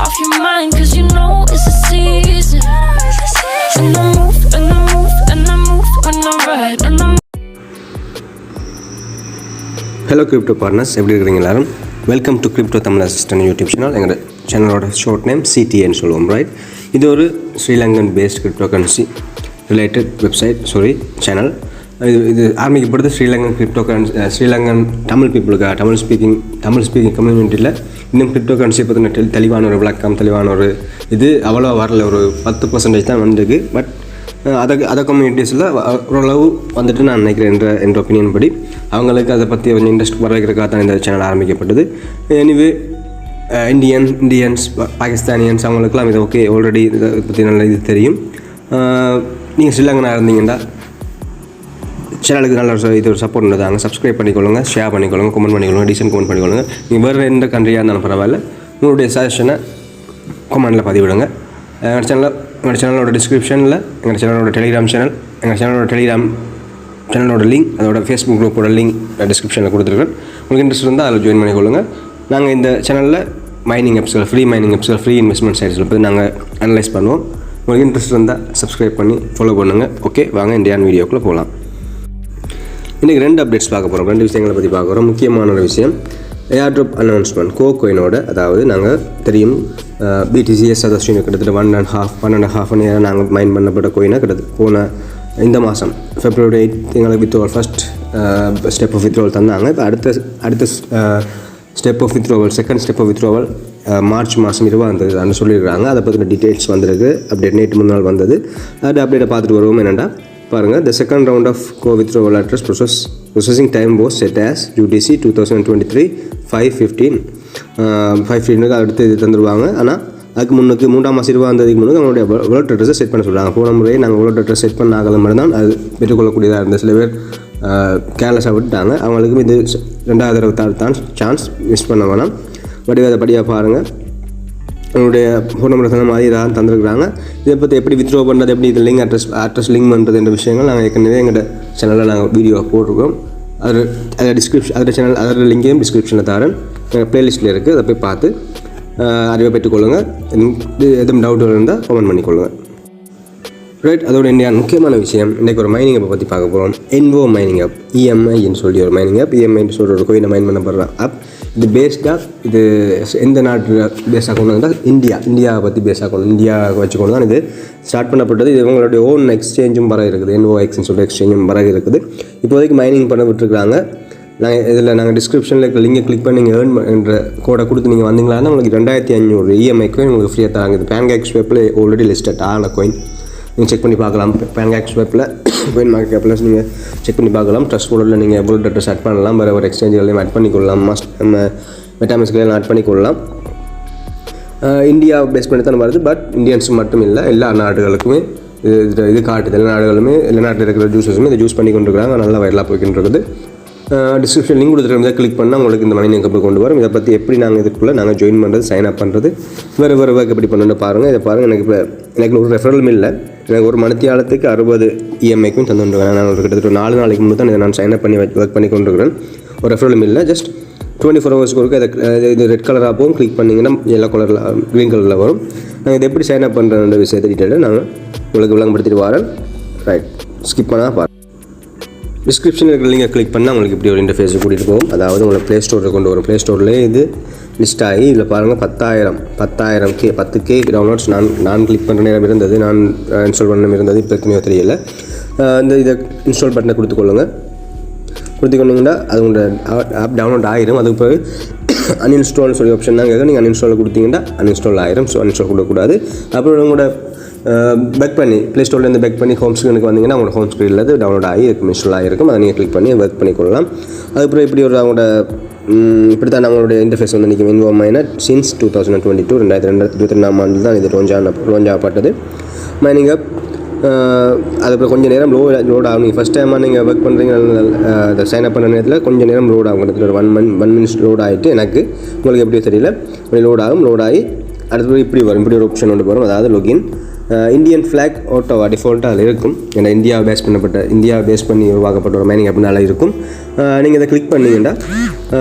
off your mind, cause you know it's a season. And I move, and I move, and I move, and I ride, and I hello crypto partners, எப்படி இருக்கிறீங்க எல்லாரும்? Welcome to crypto Tamil assistant YouTube channel. எங்களோட சேனலோட short name சிடிஏன்னு சொல்லுவோம், right? இது ஒரு Sri Lankan based crypto currency related channel. இது ஆரம்பிக்கப்படுது ஸ்ரீலங்கன் தமிழ் பீப்புளுக்காக, தமிழ் ஸ்பீக்கிங் கம்யூனிட்டியில் இன்னும் கிரிப்டோ கரன்சியை பற்றின தெளிவான ஒரு விளக்கம், தெளிவான ஒரு இது அவ்வளோ வரல. ஒரு 10% தான் வந்திருக்கு. பட் அதை கம்யூனிட்டிஸில் ஓரளவு வந்துட்டு நான் நினைக்கிறேன் என்ற ஒப்பீனியன் படி அவங்களுக்கு அதை பற்றி கொஞ்சம் இன்ட்ரெஸ்ட் வர வைக்கிறதுக்காக தான் இந்த சேனல் ஆரம்பிக்கப்பட்டது. எனிவே இந்தியன்ஸ் பாகிஸ்தானியன்ஸ் அவங்களுக்குலாம் இது ஓகே, ஆல்ரெடி இதை பற்றி நல்ல இது தெரியும். நீங்கள் ஸ்ரீலங்கனாக இருந்தீங்கன்னா சேனலுக்கு நல்ல இது ஒரு சப்போர்ட் இருந்தாங்க. சப்ஸ்கிரைப் பண்ணிக்கொள்ளுங்க, ஷேர் பண்ணிக்கொள்ளுங்க, கமெண்ட் பண்ணிக்கொள்ளுங்க, டீசென்ட் கமெண்ட் பண்ணிக்கொள்ளுங்க. நீங்கள் வேறு எந்த கண்ட்ரியாக இருந்தாலும் பரவாயில்ல, உங்களுடைய சஜஷனை கமெண்டில் பதிவிடுங்க. எங்கள் சேனலோட டிஸ்கிரிப்ஷனில் எங்கள் சேனலோட டெலிகிராம் சேனலோட லிங்க், அதோட ஃபேஸ்புக் குரூப்போட லிங்க் டிஸ்கிரிப்ஷனில் கொடுத்துருக்கேன். உங்களுக்கு இன்ட்ரெஸ்ட் இருந்தால் அதில் ஜாயின் பண்ணிக்கொள்ளுங்கள். நாங்கள் இந்த சேனலில் ஃப்ரீ மைனிங் ஆப்ஸ்கள், ஃப்ரீ இன்வெஸ்ட்மெண்ட் சைட்ஸில் போய் நாங்கள் அனலைஸ் பண்ணுவோம். உங்களுக்கு இன்ட்ரெஸ்ட் இருந்தால் சப்ஸ்கிரைப் பண்ணி ஃபாலோ பண்ணுங்கள். ஓகே, வாங்க இந்தியான் வீடியோக்குள்ளே போகலாம். இன்றைக்கி 2 அப்டேட்ஸ் பார்க்க போகிறோம். 2 விஷயங்களை பற்றி பார்க்க போகிறோம். முக்கியமான ஒரு விஷயம், ஏர்ட்ராப் அனௌன்ஸ்மெண்ட் கோயினோட. அதாவது நாங்கள் தெரியும் பிடிசிஎஸ் சதஸ்டின் கிட்டத்தட்ட 1.5 இயர் நாங்கள் மைன் பண்ணப்பட்ட கோயினை கிட்டத்தட்ட போன இந்த மாதம் February 8 எங்களுக்கு withdrawal first step of withdrawal தந்தாங்க. இப்போ அடுத்த step of withdrawal, second step of withdrawal March மாதம் 20 சொல்லியிருக்காங்க. அதை பற்றின டீட்டெயில்ஸ் வந்திருக்கு. அப்டேட் நேற்று முன்னாள் வந்தது. அது அப்டேட்டை பார்த்துட்டு வருவோம். என்னென்னா பாருங்கள், the second round of withdrawal address processing time was set as UTC 2023 5:15 அடுத்து இது தந்துடுவாங்க. ஆனால் அதுக்கு முன்னுக்கு 3ஆம் மாதம் 20 முன்னுக்கு அவங்களுடைய வாலெட் அட்ரஸை செட் பண்ண சொல்கிறாங்க. போன முறையே நாங்கள் வாலெட் அட்ரஸ் செட் பண்ண ஆகல மாதிரி தான் அது பெற்றுக்கொள்ளக்கூடியதாக இருந்த சில பேர் கேர்லெஸ்ஸாக விட்டுட்டாங்க. அவங்களுக்கும் இது 2வது தடவை தான் சான்ஸ் மிஸ் பண்ண வேணாம். அதை படியாக பாருங்கள். அவங்களுடைய ஃபோன் நம்பர் சொன்ன மாதிரி தான் தந்துருக்குறாங்க. இதை பற்றி எப்படி வித்ட்ரா பண்ணுறது, எப்படி இது லிங்க் அட்ரஸ் லிங்க் பண்ணுறது என்ற விஷயங்கள் நாங்கள் ஏற்கனவே எங்களோட சேனலில் நாங்கள் வீடியோ போட்டிருக்கோம். அதோட லிங்கையும் டிஸ்கிரிப்ஷனில் தரேன். எங்கள் ப்ளேலிஸ்ட்டில் இருக்குது. அதை போய் பார்த்து அறிவை பெற்றுக்கொள்ளுங்கள். எதுவும் டவுட் இருந்தால் கமெண்ட் பண்ணிக்கொள்ளுங்கள், ரைட்? அதோட முக்கியமான விஷயம், இன்றைக்கி ஒரு மைனிங் அப்பை பற்றி பார்க்க போகிறோம். envo மைனிங் ஆப், EMIன்னு சொல்லி ஒரு மைனிங் ஆப். EMIன்னு சொல்கிற ஒரு கோயினை மைன் பண்ணப்படுற ஆப். இது பேஸ்டாக இது எந்த நாட்டில் பேஸாக கொண்டு வந்தால் இந்தியாவை பற்றி பேஸாக இந்தியாவை வச்சுக்கொண்டு தான் இது ஸ்டார்ட் பண்ணப்பட்டது. இது இவங்களுடைய ஓன் எக்ஸ்சேஞ்சும் வர இருக்குது. envoன்னு சொல்லிட்டு எக்ஸ்சேஞ்சும் வர இருக்குது. இப்போதைக்கு மைனிங் பண்ண விட்டுருக்காங்க. நாங்கள் டிஸ்கிரிப்ஷனில் இருக்கிற லிங்கை கிளிக் பண்ணி நீங்கள் ஏர்ன் என்ற கோடை கொடுத்து நீங்கள் வந்தீங்களான்னா உங்களுக்கு 2500 EMI கோயின் உங்களுக்கு ஃப்ரீயாக தராங்க. இது PancakeSwapல ஆல்ரெடி லிஸ்டட் ஆன கோயின். நீங்கள் செக் பண்ணி பார்க்கலாம். PancakeSwapல கோயின் மார்க்கெட் கேப்பில் நீங்கள் செக் பண்ணி பார்க்கலாம். ட்ரஸ்ட் போர்டில் நீங்கள் வாலெட் அட்ரஸ் ஆட் பண்ணலாம். வேறு ஒரு எக்ஸ்சேஞ்சுகளையும் ஆட் பண்ணிக்கொள்ளலாம். நம்ம மெட்டாமாஸ்க்லையும் ஆட் பண்ணிக்கொள்ளலாம். இந்தியா பேஸ் பண்ணி தான் வருது. பட் இந்தியன்ஸ் மட்டும் இல்லை, எல்லா நாடுகளுக்குமே இது காட்டுது. எல்லா நாட்டில் இருக்கிற ஜூஸஸுமே இதை ஜூஸ் பண்ணி கொண்டு இருக்கிறாங்க. நல்லா வைரலாக போய்கிட்டு இருக்குது. டிஸ்கிரிப்ஷன் லிங்க் கொடுத்துருக்கோம். கிளிக் பண்ணால் உங்களுக்கு இந்த மைனிங் கப்பல் கொண்டு வரும். இதை பற்றி எப்படி நாங்கள் ஜாயின் பண்ணுறது, சைன் அப் பண்ணுறது, வேறு ஒர்க் எப்படி பண்ணணுன்னு பாருங்கள். இதை பாருங்கள். எனக்கு ஒரு ரெஃபரலும் இல்லை. எனக்கு ஒரு மணித்தியாலத்துக்கு 60 EMIக்கும் தந்துருக்கேன். நான் கிட்டத்தட்ட 4 நாளைக்கு முன்னே தான் இதை நான் சைன் அப் பண்ணி ஒர்க் பண்ணி கொண்டிருக்கிறேன். ஒரு ரெஃபரலும் இல்லை. ஜஸ்ட் 24 ஹவர்ஸ்க்கு ஒருக்கு இது ரெட் கலராக போகும். கிளிக் பண்ணிங்கன்னா எல்லோ கலரில் க்ரீன் கலரில் வரும். நாங்கள் இதை எப்படி சைன் அப் பண்ணுறன்ற விஷயத்தை டீட்டெயிலாக நாங்கள் உங்களுக்கு விளங்கப்படுத்திட்டு வரேன், ரைட்? ஸ்கிப் பண்ணால் பாருங்கள். டிஸ்கிரிப்ஷனில் இருக்கிற லிங்கை கிளிக் பண்ணால் உங்களுக்கு இப்படி ஒரு இன்டர்ஃபேஸை கூட்டிகிட்டு போகும். அதாவது உங்களை ப்ளே ஸ்டோரில் கொண்டு வரும். ப்ளே ஸ்டோர்லேயே இது லிஸ்ட் ஆகி இதில் பாருங்கள் 10K டவுன்லோட்ஸ் நான் கிளிக் பண்ணுற நேரம் இருந்தது. நான் இன்ஸ்டால் பண்ண இருந்தது. இப்போ எத்தனையோ தெரியல. இதை இன்ஸ்டால் பட்டனை கொடுத்துக்கொள்ளுங்கள். கொடுத்துக்கொண்டீங்கன்னா அது உங்களோட ஆப் டவுன்லோட் ஆகிடும். அதுக்கு பிறகு அன்இன்ஸ்டால்னு சொல்லி ஆப்ஷன் தான் கேட்கும். நீங்கள் அன்இன்ஸ்டால் கொடுத்தீங்கன்னா அன்இன்ஸ்டால் ஆகிடும். ஸோ அன்இன்ஸ்டால் கொடுக்கக்கூடாது. அப்புறம் உங்களோட பேக் பண்ணி ப்ளே ஸ்டோர்லேருந்து பேக் பண்ணி ஹோம் ஸ்க்ரீனுக்கு வந்தீங்கன்னா உங்களோட ஹோம் ஸ்க்ரீனில் அது டவுன்லோட் ஆகி இன்ஸ்டால் ஆகிருக்கும். அதை நீங்கள் கிளிக் பண்ணி ஒர்க் பண்ணிக்கொள்ளலாம். அதுக்கப்புறம் இப்படி ஒரு அவங்களோட இப்படி தான் நம்மளுடைய இன்டர்ஃபேஸ் வந்து இன்றைக்கி envo மைனர் சின்ஸ் 2022 2022ஆம் ஆண்டில் தான் இது லான்ச் ஆகப்பட்டது மைனிங் அப். அதுக்கப்புறம் கொஞ்சம் நேரம் லோட் ஆகும். நீங்கள் ஃபஸ்ட் டைமாக நீங்கள் ஒர்க் பண்ணுறீங்க, அதை சைன் அப் பண்ண நேரத்தில் கொஞ்சம் நேரம் லோட் ஆகும். கிட்டத்தட்ட ஒரு 1 minutes லோட் ஆகிட்டு எனக்கு உங்களுக்கு எப்படியோ தெரியல லோட் ஆகி அடுத்தது இப்படி வரும். இப்படி ஒரு ஆப்ஷன் ஒன்று வரும். அதாவது லொகின் இந்தியன் ஃப்ளாக் ஓட்டோவா டிஃபால்ட்டாக அதில் இருக்கும். ஏன்னா இந்தியா பேஸ் பண்ணி உருவாக்கப்பட்ட ஒரு மைனிங் அப்படினால இருக்கும். நீங்கள் இதை கிளிக் பண்ணிங்கன்னா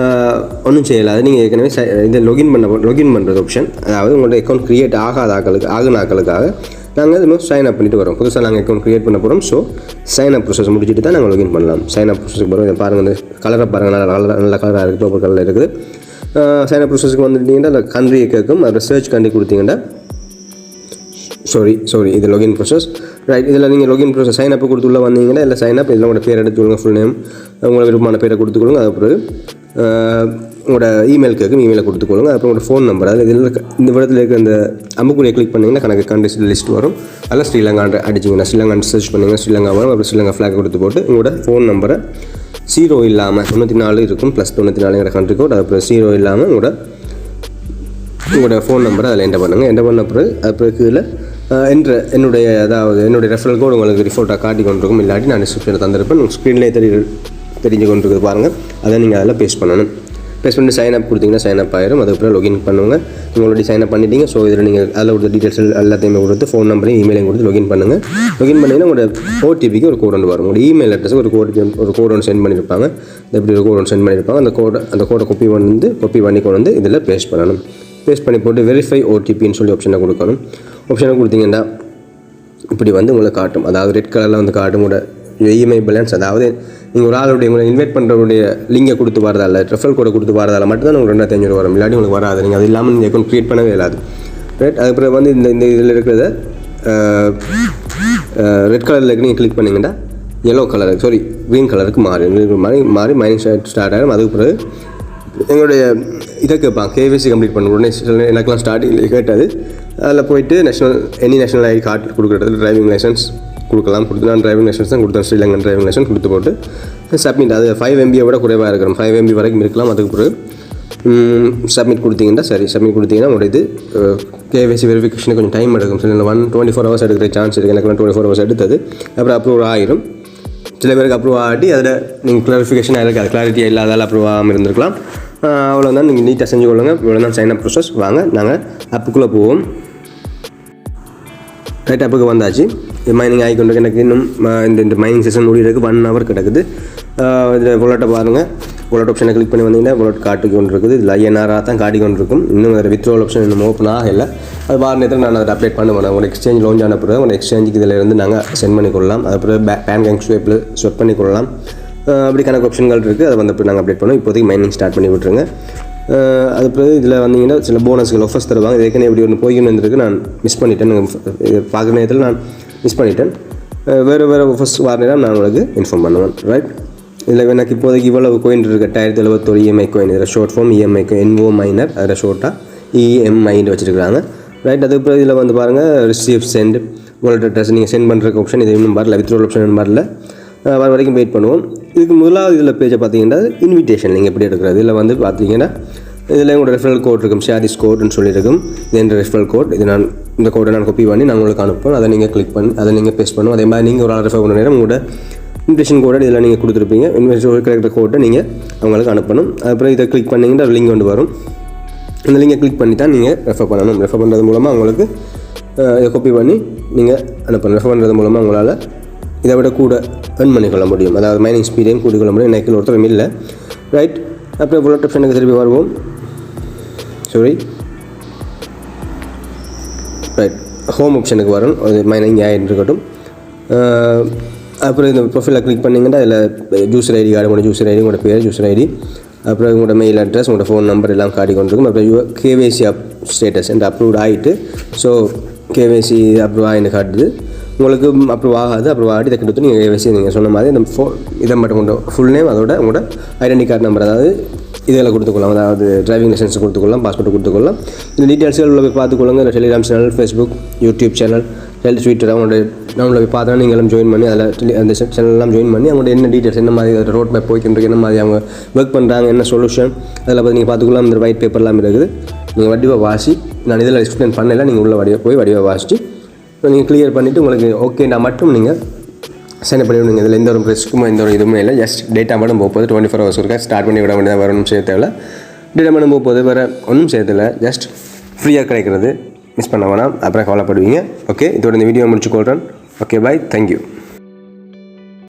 ஒன்றும் செய்யலாது. நீங்கள் ஏற்கனவே இதை லொகின் பண்ணுறது ஆப்ஷன், அதாவது உங்களோட அக்கௌண்ட் க்ரியேட் ஆகுன ஆக்களுக்காக நாங்கள் இன்னும் சைன் அப் பண்ணிட்டு வரோம். புதுசாக நாங்கள் அக்கௌண்ட் க்ரியேட் பண்ண போகிறோம். ஸோ சைன் அப் ப்ரொசஸ் முடிச்சுட்டு தான் நாங்கள் லொகின் பண்ணலாம். சைன் அப் ப்ரொசஸ்க்கு போகிறோம். இதை பாருங்கள், இந்த கலரை பாருங்கள், நல்ல கலராக இருக்குது, பர்பிள் கலரில் இருக்குது. சைன் அப் ப்ரொசஸ்க்கு வந்துட்டீங்கன்னா அந்த கண்ட்ரியை கேட்கும். அதில் சர்ச் கண்ட்ரி கொடுத்தீங்கன்னா சாரி இது லொகின் ப்ரொசஸ். ரைட், இதில் நீங்கள் லொகின் ப்ரொசஸ் சைன் அப் கொடுத்து உள்ள வந்தீங்கன்னா இல்லை சைன் அப் இதில் உங்களோட பேர் எடுத்துக்கொள்ளுங்க, ஃபுல் நேம், உங்களோட விருப்பமான பேரை கொடுத்துக்கொள்ளுங்க. அதுக்கப்புறம் உங்களோட இமெயில் கேட்கும், இமெயிலை கொடுத்துக்கொள்ளுங்க. அப்புறம் உங்களோட ஃபோன் நம்பர், அதில் இந்த இடத்துல இருக்கிற இந்த அம்புக்குறியை கிளிக் பண்ணிங்கன்னா கணக்கு கண்ட்ரிஸ் லிஸ்ட் வரும். அதில் ஸ்ரீலங்கா அடிச்சிங்கன்னா ஸ்ரீலங்கா சர்ச் பண்ணிங்கன்னா ஸ்ரீலங்கா வரும். அப்புறம் ஸ்ரீலங்கா ஃப்ளாக் கொடுத்து போட்டு உங்களோட ஃபோன் நம்பரை 0 இல்லாமல் 94 இருக்கும், +94 கண்ட்ரி கோட், அப்புறம் 0 இல்லாமல் உங்களோட ஃபோன் நம்பரை அதில் என்டர் பண்ணுங்கள். என்டர் பண்ண அப்புறம் கீழே என்னுடைய ரெஃபரல் கோட் உங்களுக்கு டிஃபால்ட்டாக காட்டி கொண்டிருக்கும். இல்லாட்டி நான் டிஸ்கிரிப்ஷனில் தந்திருப்பேன். உங்கள் ஸ்க்ரீன்லேயே தெரிஞ்சு கொண்டிருக்குது பாருங்கள். அதை நீங்கள் அதில் பேஸ்ட் பண்ணணும். பேஸ்ட் பண்ணி சைன் அப் கொடுத்தீங்கன்னா சைன் அப் ஆயிரும். அதுக்கப்புறம் லொகின் பண்ணுவாங்க. நீங்கள் ஆல்ரெடி சைன் அப் பண்ணிட்டீங்க. ஸோ இதில் நீங்கள் அதில் கொடுத்த டீட்டெயில்ஸ் எல்லாத்தையுமே கொடுத்து ஃபோன் நம்பரையும் இமெயிலையும் கொடுத்து லொகின் பண்ணுங்கள். லொகின் பண்ணிங்கன்னா உங்களோட ஓடிபிக்கு ஒரு கோட் ஒன்று வரும். உங்களோட இமெயில் அட்ரஸுக்கு ஒரு கோட் ஒன்று சென்ட் பண்ணியிருப்பாங்க. எப்படி ஒரு கோட் ஒன்று சென்ட் பண்ணியிருப்பாங்க. அந்த கோடை காப்பி பண்ணி கொண்டு வந்து இதில் பேஸ்ட் பண்ணணும். பேஸ்ட் பண்ணி போட்டு வெரிஃபை ஓடிபின்னு சொல்லி ஆப்ஷனை கொடுக்கணும். ஆப்ஷனை கொடுத்தீங்கன்னா இப்படி வந்து உங்களை காட்டும். அதாவது ரெட் கலரில் வந்து காட்டும் உங்களோட இஎம்ஐ பேலன்ஸ். அதாவது நீங்கள் ஒரு ஆளுடைய உங்களை இன்வைட் பண்ணுறவருடைய லிங்கை கொடுத்து வரதால, ரெஃபரல் கோடை கொடுத்து வரதால மட்டும்தான் உங்களுக்கு 2500 வரும். இல்லாட்டி உங்களுக்கு வராது. நீங்கள் அது இல்லாமல் நீங்கள் அக்கௌண்ட் க்ரியேட் பண்ணவே இல்லாது. ரைட், அதுக்கப்புறம் வந்து இந்த இதில் இருக்கிறத ரெட் கலரில் நீங்கள் கிளிக் பண்ணிங்கன்னா க்ரீன் கலருக்கு மாறி மைனிங் ஸ்டார்ட் ஆகிடும். அதுக்கு பிறகு எங்களுடைய இதை கேட்பாங்க, கேவிசி கம்ப்ளீட் பண்ண உடனே எனக்குலாம் ஸ்டார்டிங்கில் கேட்டது. அதில் போயிட்டு நேஷனல் ஐடி கார்டு கொடுக்குறது, டிரைவிங் லைசன்ஸ் கொடுக்கலாம். நான் டிரைவிங் லைசன்ஸ் தான் கொடுத்தேன், ஸ்ரீலங்கன் டிரைவிங் லைசன்ஸ் கொடுத்து போட்டு சப்மிட். அது 5 MB விட குறைவாக இருக்கிறோம், 5 MB வரைக்கும் இருக்கலாம். அதுக்கு பிறகு சப்மிட் கொடுத்தீங்கன்னா சப்மிட் கொடுத்தீங்கன்னா உங்களோட இது கேவிசி வெரிஃபிகேஷனுக்கு கொஞ்சம் டைம் எடுக்கும். சில 24 hours எடுக்கிற சான்ஸ் இருக்குது. எனக்கு 24 hours எடுத்தது. அப்புறம் அப்ரூவ் ஆகிரும். சில பேருக்கு அப்ரூவ் ஆகிட்டு அதில் நீங்கள் கிளாரிஃபிகேஷன் ஆகிருக்கு, கிளாரிட்டியாக இல்லாதால் அப்ரூவ் ஆகாமல் இருந்திருக்கலாம். அவ்வளோதான், நீங்கள் நீட்டாக செஞ்சு கொள்ளுங்கள். இவ்வளோ தான் சைன் அப் ப்ரோசஸ். வாங்க நாங்கள் ஆப்புக்குள்ளே போவோம். ரைட், ஆப்புக்கு வந்தாச்சு. மைனிங் ஆகிக்கொண்டு எனக்கு இன்னும் இந்த மைனிங் செஷன் முடிகிறதுக்கு 1 hour கிடக்குது. இதில் வாலெட்டை பாருங்கள். வாலெட் ஆப்ஷனை கிளிக் பண்ணி வந்தீங்கன்னா வாலெட் காட்டி கொண்டு இருக்குது. இதில் INR தான் காட்டி கொண்டு இருக்கும். இன்னும் அதில் withdrawal ஆப்ஷன் இன்னும் ஓப்பன் ஆகலை. அது வார நேரத்தில் நான் அதை அப்டேட் பண்ணுவேன். உங்களோட எக்ஸ்சேஞ்ச் லான்ச் ஆன பிறகு உங்களோட எக்ஸ்சேஞ்சுக்கு இதில் இருந்து நாங்கள் சென்ட் பண்ணிக்கொள்ளலாம். அதுக்கப்புறம் பேங்க் ஸ்வைப் பண்ணிக்கொள்ளலாம். அப்படி கணக்கு ஆப்ஷன்கள் இருக்குது. அதை வந்து நாங்கள் அப்டேட் பண்ணுவோம். இப்போதைக்கு மைனிங் ஸ்டார்ட் பண்ணி விட்டுருங்க. அது பிறகு இதில் வந்தீங்கன்னா சில போனஸ்கள் ஆஃபர்ஸ் தருவாங்க. ஏற்கனவே இப்படி ஒன்று போய்கின்னு வந்துருக்கு, நான் மிஸ் பண்ணிட்டேன். பார்க்குற நேரத்தில் நான் மிஸ் பண்ணிட்டேன். வேறு ஆஃபர்ஸ் வார நேரம் நான் உங்களுக்கு இன்ஃபார்ம் பண்ணுவேன். ரைட், இதில் எனக்கு இப்போதைக்கு இவ்வளவு கோயின் இருக்குது. 1071 EMI கோயின். இதில் short form EMI envo miner, அதில் ஷோர்ட்டாக EMIன்னு வச்சுருக்காங்க. ரைட், அதுக்கப்புறம் இதில் வந்து பாருங்கள் ரிசீவ் சென்ட் வாலெட் அட்ரஸ் நீங்கள் சென்ட் பண்ணுறக்கு ஆப்ஷன் இது இன்னும் வரல. withdrawal ஆப்ஷன் இன்னும் வரல. வர வரைக்கும் வெயிட் பண்ணுவோம். இதுக்கு முதலாவது இதில் பேஜை பார்த்தீங்கன்னா இன்விடேஷன் நீங்கள் எப்படி எடுக்கிறது. இதில் வந்து பார்த்தீங்கன்னா இதில் உங்களோட ரெஃபரல் கோட் இருக்கும், ஷேரிஸ் கோட்னு சொல்லியிருக்கும். இது என்ற ரெஃபரல் கோட். இந்த கோடை நான் காப்பி பண்ணி நான் உங்களுக்கு அனுப்புவேன். அதை நீங்கள் கிளிக் பண்ணி அதை நீங்கள் பேஸ்ட் பண்ணுவோம். அதே மாதிரி நீங்கள் ஒரு ஆள் ரெஃபர் பண்ண நேரம் உங்களோட இன்விடேஷன் கோடை இதில் நீங்கள் கொடுத்துருப்பீங்க. இன்விடேஷன் கிடைக்கிற கோட்டை நீங்கள் அவங்களுக்கு அனுப்பணும். அப்புறம் இதை கிளிக் பண்ணிங்கன்னா லிங்க் கொண்டு வரும். இந்த லிங்கை கிளிக் பண்ணி தான் நீங்கள் ரெஃபர் பண்ணணும். ரெஃபர் பண்ணுறது மூலமாக உங்களுக்கு இதை காப்பி பண்ணி நீங்கள் அனுப்பணும். ரெஃபர் பண்ணுறது மூலமாக உங்களால் இதை விட கூட earn பண்ணிக்கொள்ள முடியும். அதாவது மைனிங் ஸ்பீடையும் கூட்டிக்கொள்ள முடியும். எனக்கு ஒருத்தரும் இல்லை. ரைட், அப்புறம் வாலெட் ஆப்ஷனுக்கு திருப்பி வருவோம். ரைட், ஹோம் ஆப்ஷனுக்கு வரும். அது மைனிங் ஆகிட்டு இருக்கட்டும். அப்புறம் இந்த ப்ரொஃபைலை கிளிக் பண்ணிங்கன்னா அதில் ஜூஸர் ஐடி கார்டு, உங்களோட ஜூஸர் ஐடி, உங்களோட பேர் ஜூஸர் ஐடி, அப்புறம் உங்களோட மெயில் அட்ரஸ், உங்களோட ஃபோன் நம்பர் எல்லாம் காட்டி கொண்டிருக்கும். அப்புறம் கேவிசி ஸ்டேட்டஸ் என்று அப்ரூவ்ட் ஆகிட்டு, ஸோ கேவிசி அப்ரூவ் ஆகிட்டு காட்டுது. உங்களுக்கு அப்ரூவ் ஆகாது. அப்ரூவ் ஆகிட்டு இதை கொடுத்து நீங்கள் கேவிசி நீங்கள் சொன்ன மாதிரி இந்த இதை மட்டும் கொண்டு ஃபுல் நேம், அதோட உங்களோட ஐடென்டி கார்டு நம்பர், அதாவது இதில் கொடுத்துக்கொள்ளலாம். அதாவது டிரைவிங் லைசன்ஸ் கொடுத்துக்கொள்ளலாம், பாஸ்போர்ட் கொடுத்துக்கொள்ளலாம். இந்த டீட்டெயில்ஸ்கள் உள்ள போய் பார்த்துக்கொள்ளுங்க. இல்லை Telegram channel, Facebook, YouTube channel, Twitter அவங்களோட நம்மளை போய் பார்த்தா நீங்களும் ஜாயின் பண்ணி அதில் அந்த சேனல்லாம் ஜாயின் பண்ணி அவங்களோட என்ன டீட்டெயில்ஸ், என்ன மாதிரி அதில் ரோட் மேப் போய்க்கிட்டு என்ன மாதிரி அவங்க ஒர்க் பண்ணுறாங்க, என்ன சொல்யூஷன், அதில் பார்த்து நீங்கள் பார்த்துக்கலாம். இந்த ஒயிட் பேப்பர்லாம் இருக்குது. நீங்கள் வடிவாக வாசி, நான் இதில் எக்ஸ்பிளைன் பண்ணல, நீங்கள் உள்ள வடிவாக வாசிட்டு நீங்கள் கிளியர் பண்ணிவிட்டு உங்களுக்கு ஓகேண்டா மட்டும் நீங்கள் சைன் பண்ணி விடுங்க. இதில் எந்த ஒரு ரிஸ்க்குமோ எந்த ஒரு இதுவுமே இல்லை. ஜஸ்ட் டேட்டா மட்டும் போகுது. 24 hours இருக்கா ஸ்டார்ட் பண்ணி விட வேண்டியதாக வேறு ஒன்றும் செய்ய தேவையில்ல. டேட்டா மட்டும் போகுது, வேறு ஒன்றும் செய்ய தேவையில்ல. ஜஸ்ட் ஃப்ரீயாக கிடைக்கிறது. மிஸ் பண்ண வேணாம், அப்புறம் கவலைப்படுவீங்க. ஓகே, இதோட இந்த வீடியோ முடிச்சுக்கொள்கிறேன். ஓகே, பாய், தேங்க்யூ.